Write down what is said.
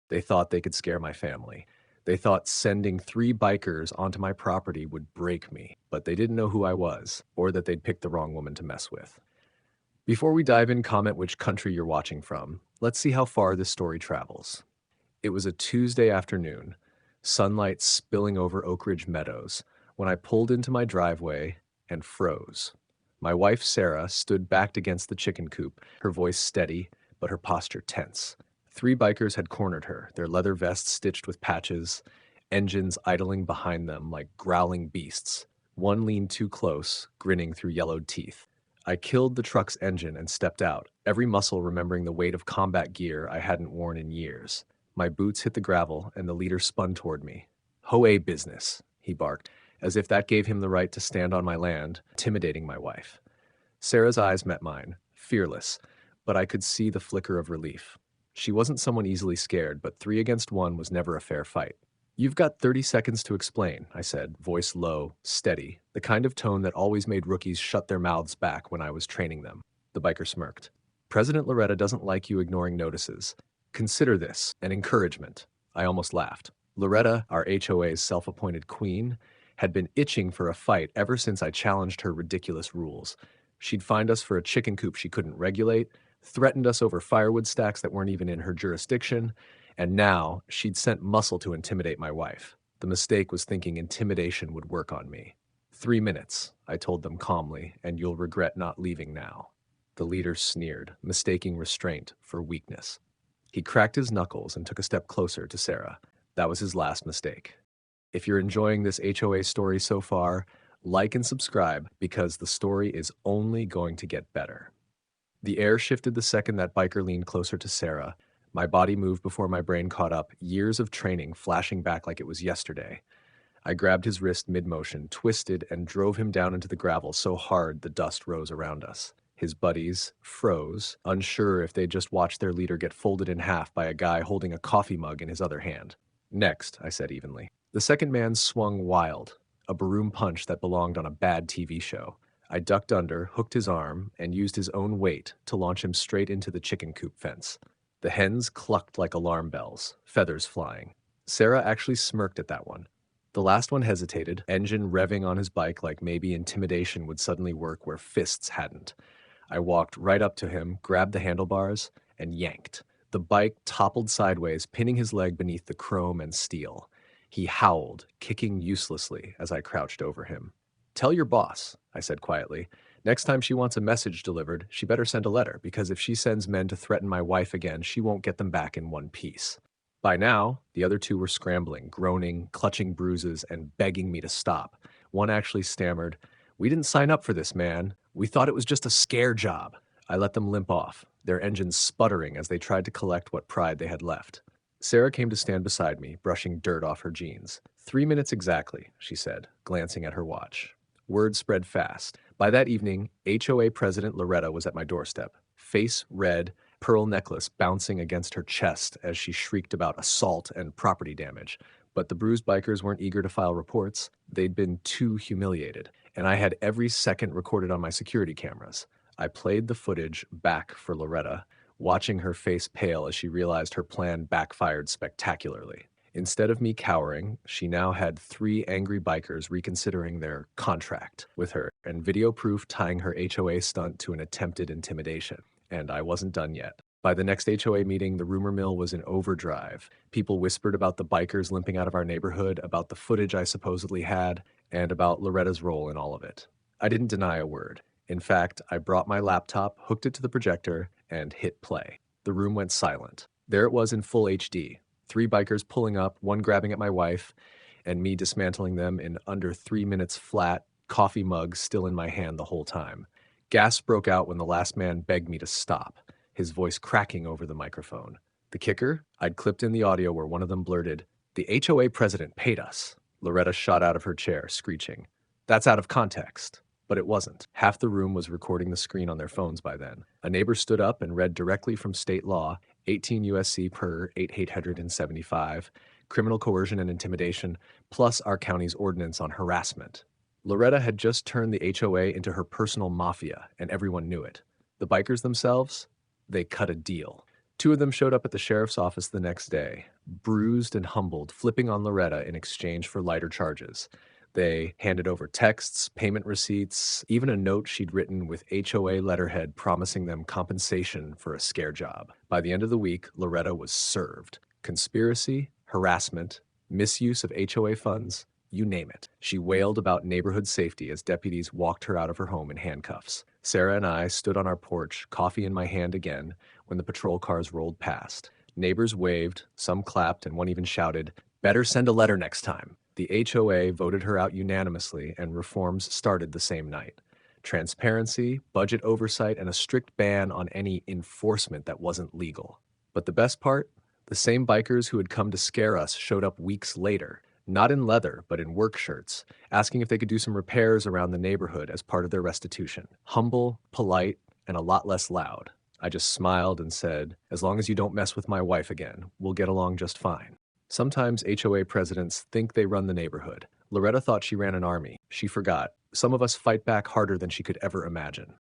They thought they could scare my family. They thought sending 3 bikers onto my property would break me, but they didn't know who I was, or that they'd picked the wrong woman to mess with. Before we dive in, comment which country you're watching from. Let's see how far this story travels. It was a Tuesday afternoon, sunlight spilling over Oak Ridge Meadows, when I pulled into my driveway and froze. My wife, Sarah, stood backed against the chicken coop, her voice steady, but her posture tense. 3 bikers had cornered her, their leather vests stitched with patches, engines idling behind them like growling beasts. One leaned too close, grinning through yellowed teeth. I killed the truck's engine and stepped out, every muscle remembering the weight of combat gear I hadn't worn in years. My boots hit the gravel, and the leader spun toward me. "HOA business," he barked, as if that gave him the right to stand on my land, intimidating my wife. Sarah's eyes met mine, fearless, but I could see the flicker of relief. She wasn't someone easily scared, but 3 against 1 was never a fair fight. "You've got 30 seconds to explain," I said, voice low, steady, the kind of tone that always made rookies shut their mouths back when I was training them. The biker smirked. "President Loretta doesn't like you ignoring notices. Consider this an encouragement." I almost laughed. Loretta, our HOA's self-appointed queen, had been itching for a fight ever since I challenged her ridiculous rules. She'd fined us for a chicken coop she couldn't regulate, threatened us over firewood stacks that weren't even in her jurisdiction, and now she'd sent muscle to intimidate my wife. The mistake was thinking intimidation would work on me. 3 minutes, I told them calmly, and you'll regret not leaving now. The leader sneered, mistaking restraint for weakness. He cracked his knuckles and took a step closer to Sarah. That was his last mistake. If you're enjoying this HOA story so far, like and subscribe because the story is only going to get better. The air shifted the second that biker leaned closer to Sarah. My body moved before my brain caught up, years of training flashing back like it was yesterday. I grabbed his wrist mid-motion, twisted, and drove him down into the gravel so hard the dust rose around us. His buddies froze, unsure if they'd just watched their leader get folded in half by a guy holding a coffee mug in his other hand. "Next," I said evenly. The second man swung wild, a baroom punch that belonged on a bad TV show. I ducked under, hooked his arm, and used his own weight to launch him straight into the chicken coop fence. The hens clucked like alarm bells, feathers flying. Sarah actually smirked at that one. The last one hesitated, engine revving on his bike like maybe intimidation would suddenly work where fists hadn't. I walked right up to him, grabbed the handlebars, and yanked. The bike toppled sideways, pinning his leg beneath the chrome and steel. He howled, kicking uselessly as I crouched over him. "Tell your boss," I said quietly. "Next time she wants a message delivered, she better send a letter, because if she sends men to threaten my wife again, she won't get them back in one piece." By now, the other 2 were scrambling, groaning, clutching bruises, and begging me to stop. One actually stammered, "We didn't sign up for this, man. We thought it was just a scare job." I let them limp off, their engines sputtering as they tried to collect what pride they had left. Sarah came to stand beside me, brushing dirt off her jeans. 3 minutes exactly, she said, glancing at her watch. Word spread fast. By that evening, HOA President Loretta was at my doorstep, face red, pearl necklace bouncing against her chest as she shrieked about assault and property damage. But the bruised bikers weren't eager to file reports. They'd been too humiliated, and I had every second recorded on my security cameras. I played the footage back for Loretta, watching her face pale as she realized her plan backfired spectacularly. Instead of me cowering, she now had 3 angry bikers reconsidering their contract with her and video proof tying her HOA stunt to an attempted intimidation. And I wasn't done yet. By the next HOA meeting, the rumor mill was in overdrive. People whispered about the bikers limping out of our neighborhood, about the footage I supposedly had, and about Loretta's role in all of it. I didn't deny a word. In fact, I brought my laptop, hooked it to the projector, and hit play. The room went silent. There it was in full HD. 3 bikers pulling up, one grabbing at my wife, and me dismantling them in under 3 minutes flat, coffee mug still in my hand the whole time. Gasps broke out when the last man begged me to stop, his voice cracking over the microphone. The kicker? I'd clipped in the audio where one of them blurted, "The HOA president paid us." Loretta shot out of her chair, screeching. "That's out of context." But it wasn't. Half the room was recording the screen on their phones by then. A neighbor stood up and read directly from state law, 18 U.S.C. per 8875, criminal coercion and intimidation, plus our county's ordinance on harassment. Loretta had just turned the HOA into her personal mafia, and everyone knew it. The bikers themselves? They cut a deal. Two of them showed up at the sheriff's office the next day, bruised and humbled, flipping on Loretta in exchange for lighter charges. They handed over texts, payment receipts, even a note she'd written with HOA letterhead promising them compensation for a scare job. By the end of the week, Loretta was served. Conspiracy, harassment, misuse of HOA funds, you name it. She wailed about neighborhood safety as deputies walked her out of her home in handcuffs. Sarah and I stood on our porch, coffee in my hand again, when the patrol cars rolled past. Neighbors waved, some clapped, and one even shouted, "Better send a letter next time." The HOA voted her out unanimously, and reforms started the same night. Transparency, budget oversight, and a strict ban on any enforcement that wasn't legal. But the best part? The same bikers who had come to scare us showed up weeks later, not in leather, but in work shirts, asking if they could do some repairs around the neighborhood as part of their restitution. Humble, polite, and a lot less loud. I just smiled and said, "As long as you don't mess with my wife again, we'll get along just fine." Sometimes HOA presidents think they run the neighborhood. Loretta thought she ran an army. She forgot. Some of us fight back harder than she could ever imagine.